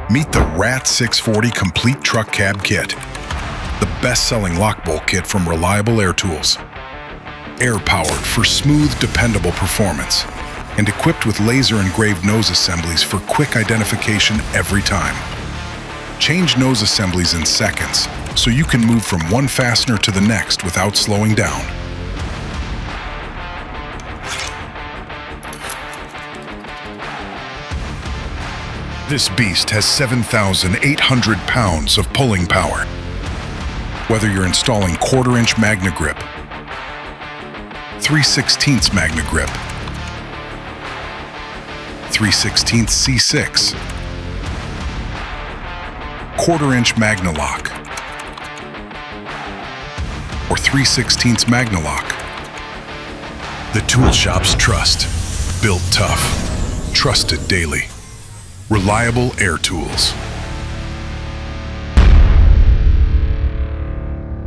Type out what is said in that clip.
Meet the RAT 640 Complete Truck Cab Kit, the best-selling lock bolt kit from Reliable Air Tools. Air-powered for smooth, dependable performance, and equipped with laser-engraved nose assemblies for quick identification every time. Change nose assemblies in seconds, so you can move from one fastener to the next without slowing down. This beast has 7,800 pounds of pulling power. Whether you're installing 1/4-inch Magna Grip, 3/16 Magna Grip, 3/16 C6, 1/4-inch Magna-Lok, or 3/16 Magna-Lok, the tool shop's trust. Built tough, trusted daily. Reliable Air Tools.